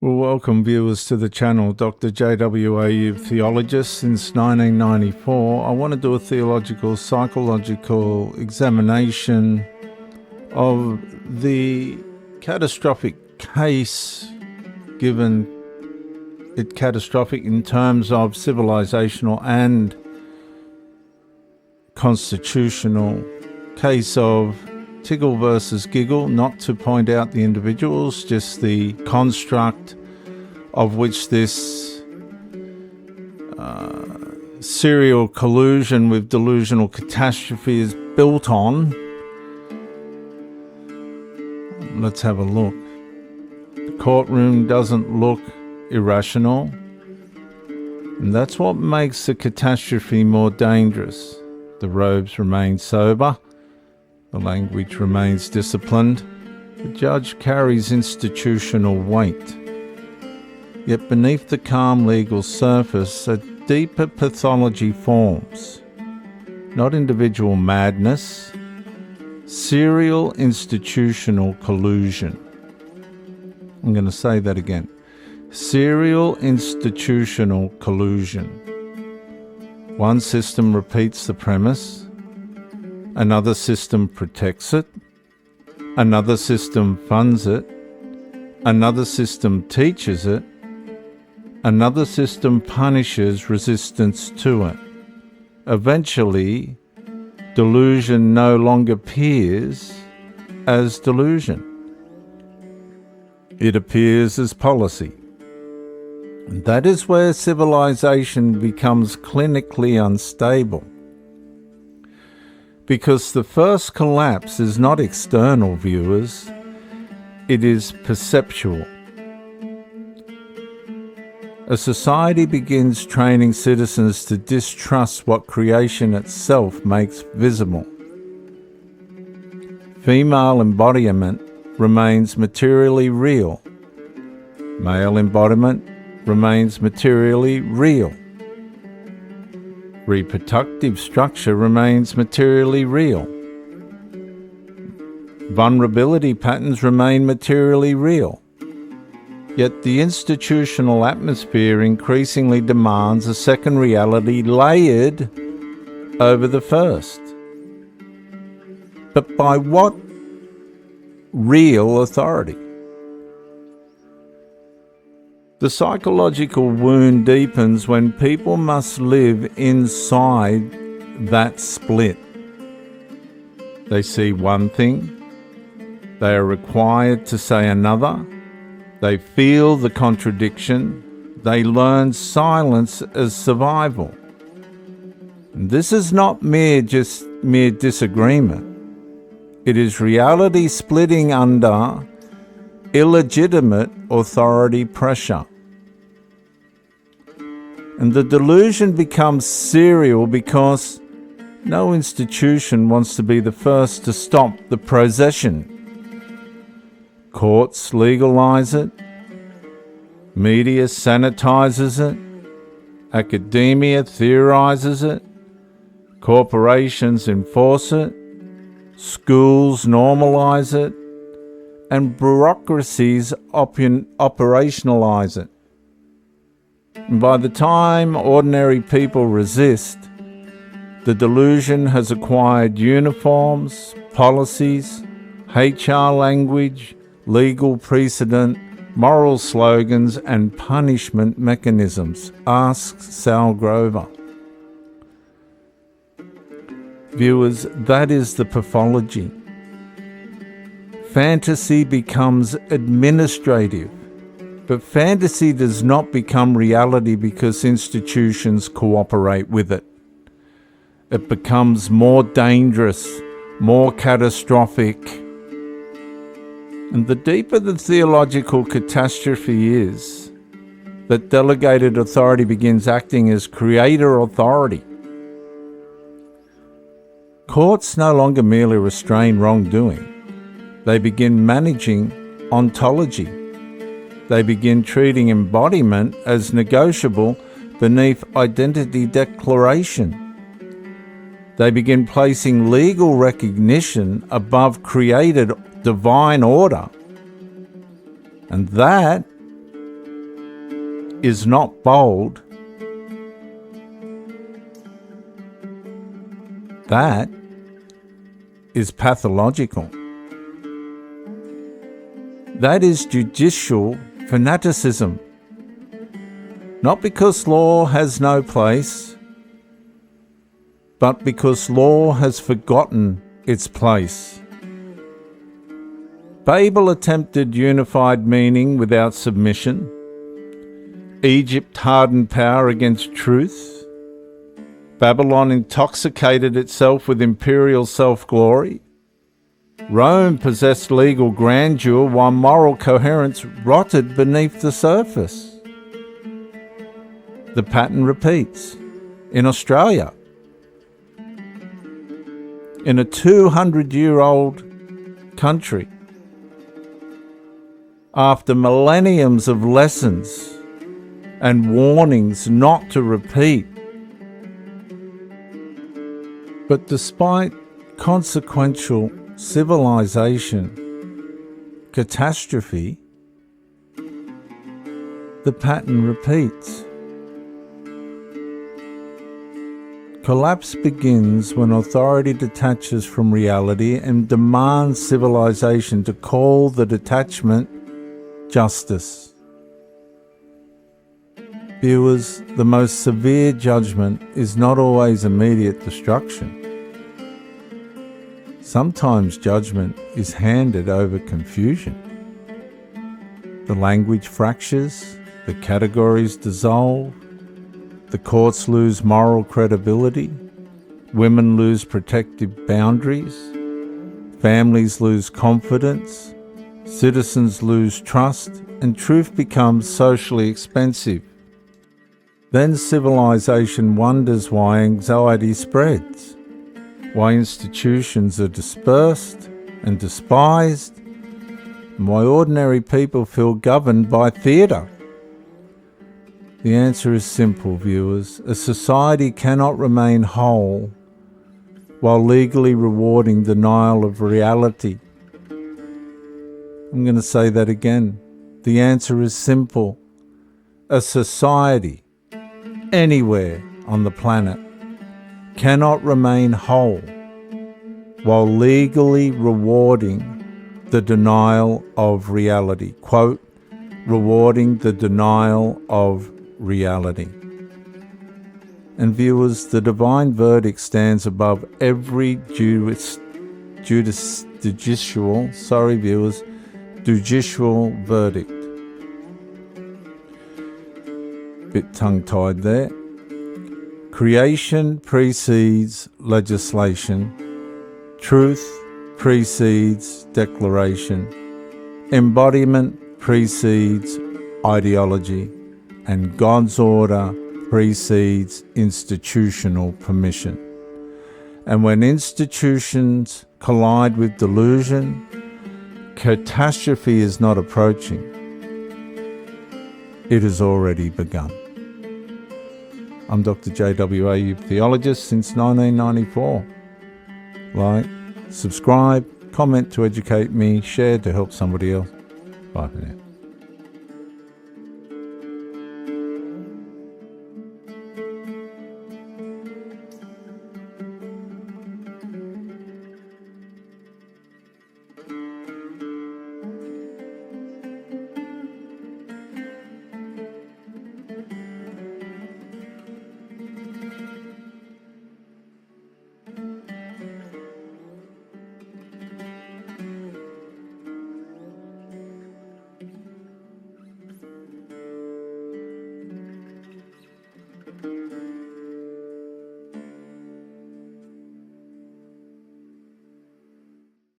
Well, welcome viewers to the channel. Dr. JWAU Theologist since 1994. I want to do a theological, psychological examination of the catastrophic case, given it catastrophic in terms of civilisational and constitutional case of Tickle versus Giggle, not to point out the individuals, just the construct of which this serial collusion with delusional catastrophe is built on. Let's have a look. The courtroom doesn't look irrational, and that's what makes the catastrophe more dangerous. The robes remain sober. The language remains disciplined. The judge carries institutional weight. Yet beneath the calm legal surface, a deeper pathology forms. Not individual madness, serial institutional collusion. I'm going to say that again. Serial institutional collusion. One system repeats the premise. Another system protects it, another system funds it, another system teaches it, another system punishes resistance to it. Eventually, delusion no longer appears as delusion. It appears as policy. And that is where civilization becomes clinically unstable. Because the first collapse is not external, viewers, it is perceptual. A society begins training citizens to distrust what creation itself makes visible. Female embodiment remains materially real. Male embodiment remains materially real. Reproductive structure remains materially real. Vulnerability patterns remain materially real. Yet the institutional atmosphere increasingly demands a second reality layered over the first. But by what real authority? The psychological wound deepens when people must live inside that split. They see one thing, they are required to say another, they feel the contradiction, they learn silence as survival. And this is not mere disagreement. It is reality splitting under illegitimate authority pressure. And the delusion becomes serial because no institution wants to be the first to stop the procession. Courts legalize it, media sanitizes it, academia theorizes it, corporations enforce it, schools normalize it, and bureaucracies operationalize it. And by the time ordinary people resist, the delusion has acquired uniforms, policies, HR language, legal precedent, moral slogans, and punishment mechanisms. Ask Sal Grover. Viewers, that is the pathology. Fantasy becomes administrative, but fantasy does not become reality because institutions cooperate with it. It becomes more dangerous, more catastrophic. And the deeper the theological catastrophe is, that delegated authority begins acting as creator authority. Courts no longer merely restrain wrongdoing. They begin managing ontology. They begin treating embodiment as negotiable beneath identity declaration. They begin placing legal recognition above created divine order. And that is not bold, that is pathological. That is judicial fanaticism. Not because law has no place, but because law has forgotten its place. Babel attempted unified meaning without submission. Egypt hardened power against truth. Babylon intoxicated itself with imperial self-glory. Rome possessed legal grandeur while moral coherence rotted beneath the surface. The pattern repeats. In Australia, in a 200-year-old country, after millenniums of lessons and warnings not to repeat. But despite consequential civilisation, catastrophe, the pattern repeats. Collapse begins when authority detaches from reality and demands civilization to call the detachment justice. Viewers, the most severe judgment is not always immediate destruction. Sometimes judgment is handed over confusion. The language fractures, the categories dissolve, the courts lose moral credibility, women lose protective boundaries, families lose confidence, citizens lose trust, and truth becomes socially expensive. Then civilization wonders why anxiety spreads, why institutions are dispersed and despised, and why ordinary people feel governed by theatre. The answer is simple, viewers. A society cannot remain whole while legally rewarding denial of reality. I'm going to say that again. The answer is simple. A society, anywhere on the planet, cannot remain whole while legally rewarding the denial of reality. Quote, rewarding the denial of reality. And viewers, the divine verdict stands above every judicial verdict. Bit tongue-tied there. Creation precedes legislation. Truth precedes declaration. Embodiment precedes ideology. And God's order precedes institutional permission. And when institutions collide with delusion, catastrophe is not approaching. It has already begun. I'm Dr. J.W.A., theologist since 1994. Like, subscribe, comment to educate me, share to help somebody else. Bye for now.